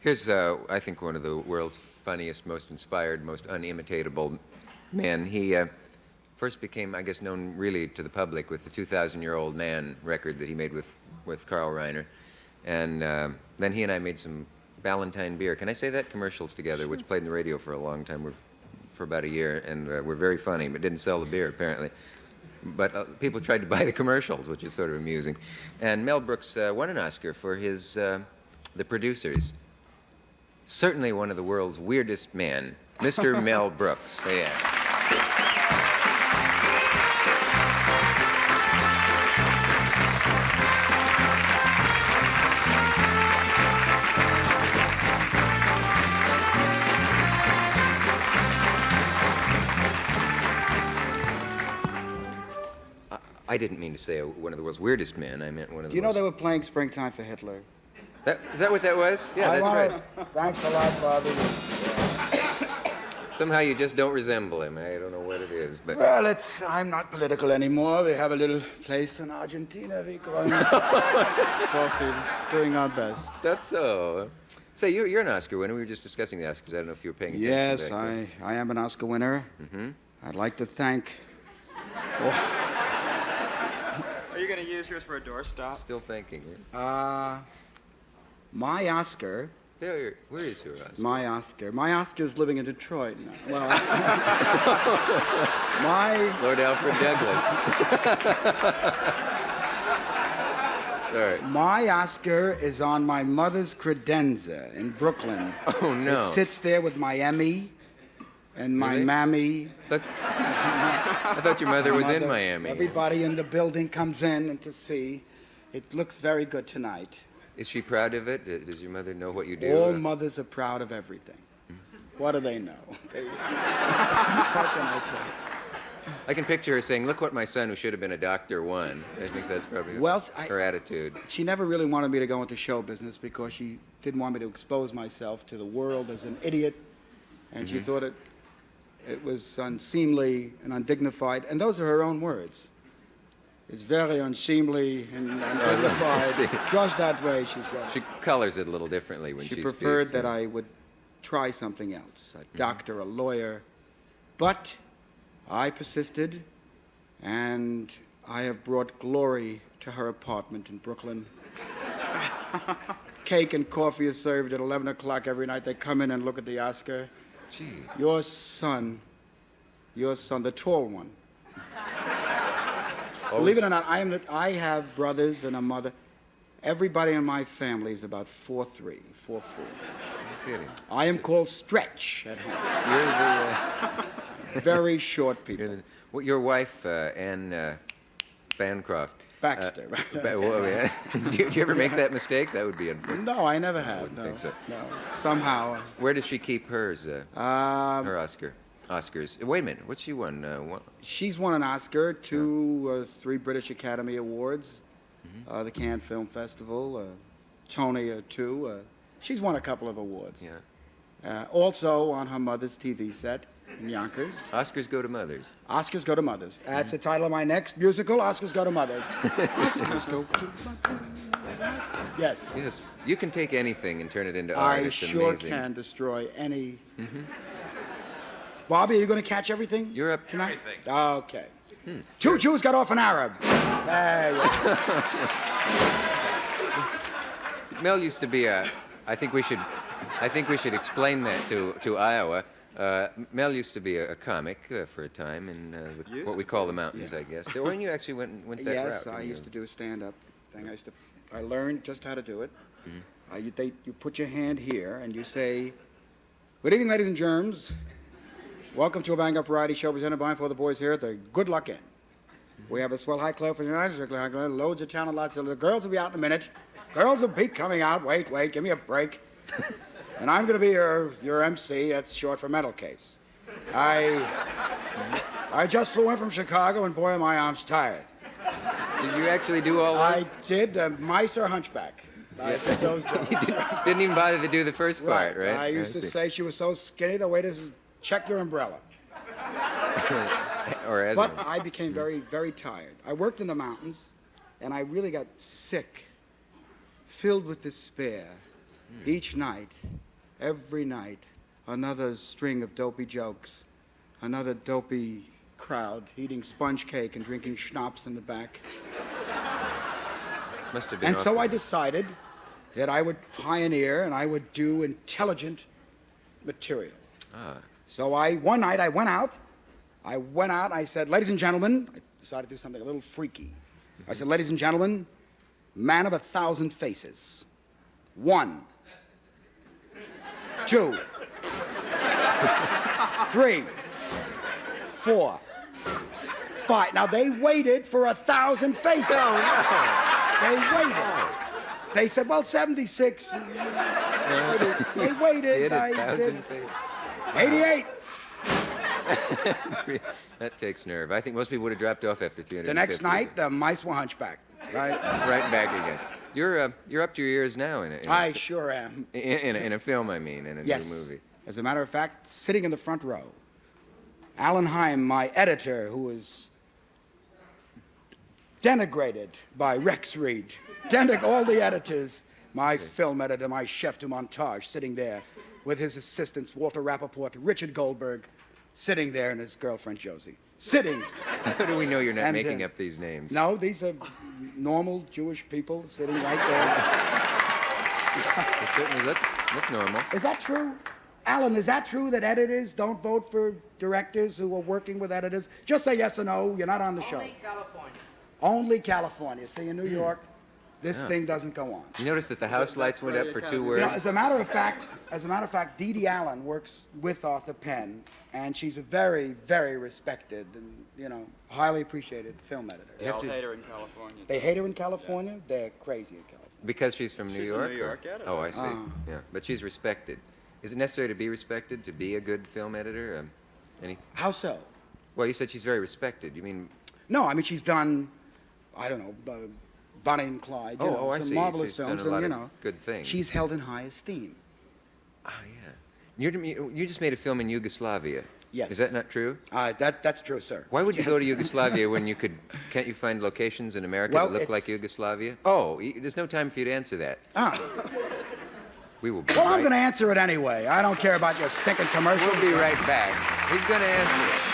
Here's, I think, one of the world's funniest, most inspired, most unimitatable men. He first became, I guess, known really to the public with the 2,000-Year-Old Man record that he made with Carl Reiner. And then he and I made some Ballantine beer. Can I say that? Commercials together, which played in the radio for a long time, for about a year, and were very funny, but didn't sell the beer, apparently. But people tried to buy the commercials, which is sort of amusing. And Mel Brooks won an Oscar for his The Producers. Certainly one of the world's weirdest men, Mr. Mel Brooks. Yeah. I didn't mean to say one of the world's weirdest men. I meant one of the Do you know they were playing Springtime for Hitler? Is that what that was? Yeah, that's right. Thanks a lot, Bobby. Somehow you just don't resemble him. I don't know what it is, but... Well, I'm not political anymore. We have a little place in Argentina. We go on coffee, doing our best. That's so. Say, you're an Oscar winner. We were just discussing the Oscars. I don't know if you were paying attention. Yes, I am an Oscar winner. Mm-hmm. I'd like to thank... Are you going to use yours for a doorstop? Still thinking. Yeah? My Oscar... Yeah, where is your Oscar? My Oscar. My Oscar's living in Detroit now. Well, Lord Alfred Douglas. Sorry. My Oscar is on my mother's credenza in Brooklyn. Oh, no. It sits there with my Emmy and my Really? Mammy. I thought your mother was in Miami. Everybody in the building comes in and to see. It looks very good tonight. Is she proud of it? Does your mother know what you do? All mothers are proud of everything. What do they know? What can I tell you? I can picture her saying, "Look what my son, who should have been a doctor, won." I think that's probably her attitude. She never really wanted me to go into show business because she didn't want me to expose myself to the world as an idiot, and she thought it was unseemly and undignified, and those are her own words. It's very unseemly and undignified. Just that way, she said. She colors it a little differently when she speaks. She preferred that I would try something else, a doctor, a lawyer. But I persisted, and I have brought glory to her apartment in Brooklyn. Cake and coffee is served at 11 o'clock every night. They come in and look at the Oscar. Gee. Your son, the tall one. Believe it or not, I have brothers and a mother. Everybody in my family is about 4'3", 4'4". No kidding. I am called Stretch at home. You're the very short people. Your wife, Anne Bancroft. Baxter. Did you ever make that mistake? That would be unfortunate. No, I never have. I wouldn't think so. No, somehow. Where does she keep hers? Her Oscars. Wait a minute. What's she won? She's won an Oscar, 2, 3 British Academy Awards, the Cannes Film Festival, Tony 2. She's won a couple of awards. Yeah. Also on her mother's TV set in Yonkers. Oscars go to mothers. Oscars go to mothers. That's the title of my next musical. Oscars go to mothers. Oscars go to mothers. Yes. Yes. You can take anything and turn it into art. I sure can destroy any. Bobby, are you going to catch everything? You're up tonight. Okay. Two Jews got off an Arab. Mel used to be a. I think we should explain that to Iowa. Mel used to be a comic for a time in what we call the mountains, I guess. Or when you actually went that route. Yes, I used to do a stand-up thing. I learned just how to do it. You put your hand here and you say, "Good evening, ladies and germs. Welcome to a bang-up variety show presented by and for the boys here at the Good Luck Inn. We have a swell high club for tonight, loads of talent, lots of... The girls will be out in a minute. Girls will be coming out. Wait, give me a break. And I'm going to be your MC. That's short for mental case. I just flew in from Chicago, and boy, are my arms tired." Did you actually do all this? I did. Mice or hunchback. I did those jokes. You didn't even bother to do the first part, right? I used to say she was so skinny, the waiter says, "Check your umbrella." But I became very, very tired. I worked in the mountains, and I really got sick, filled with despair. Each night, every night, another string of dopey jokes, another dopey crowd eating sponge cake and drinking schnapps in the back. Must have been And so awful. I decided that I would pioneer and I would do intelligent material. So one night I went out, I said, ladies and gentlemen, I decided to do something a little freaky. I said, ladies and gentlemen, man of 1,000 faces. 1, 2, 3, 4, 5. Now they waited for 1,000 faces. They waited. They said, well, 76. They waited. Did I 1,000 did. faces. 88. That takes nerve. I think most people would have dropped off after 350. The next night, the mice were hunchback. Right? Right back again. You're up to your ears now I sure am. in a film, I mean, in a Yes. new movie. As a matter of fact, sitting in the front row, Alan Heim, my editor, who was denigrated by Rex Reed, all the editors, my film editor, my chef de montage, sitting there with his assistants, Walter Rappaport, Richard Goldberg, sitting there, and his girlfriend, Josie. Sitting. How do we know you're not And, making up these names? No, these are normal Jewish people sitting right there. They certainly look normal. Is that true? Alan, is that true that editors don't vote for directors who are working with editors? Just say yes or no. You're not on the show. Only California. Only California. See, in New York, this thing doesn't go on. You notice that the house lights went up for 2 You words? know, as a matter of fact, Dee Dee Allen works with Arthur Penn, and she's a very, very respected and, highly appreciated film editor. They all hate her in California. They hate her in California. They're crazy in California. Because she's from New She's from York? New York, or- yeah. Oh, I see. Yeah, but she's respected. Is it necessary to be respected to be a good film editor? How so? Well, you said she's very respected. You mean? No, I mean she's done, I don't know, Bonnie and Clyde. You know, I some see. marvelous She's done films, a lot and of good things. she's held in high esteem. Oh, yeah. You just made a film in Yugoslavia. Yes. Is that not true? That's true, sir. Why would you go to Yugoslavia when can't you find locations in America Well, that look like it's- Yugoslavia? Oh, there's no time for you to answer that. We will be Well, I'm right- going to answer it anyway. I don't care about your stinking commercial. We'll be right back. He's going to answer it.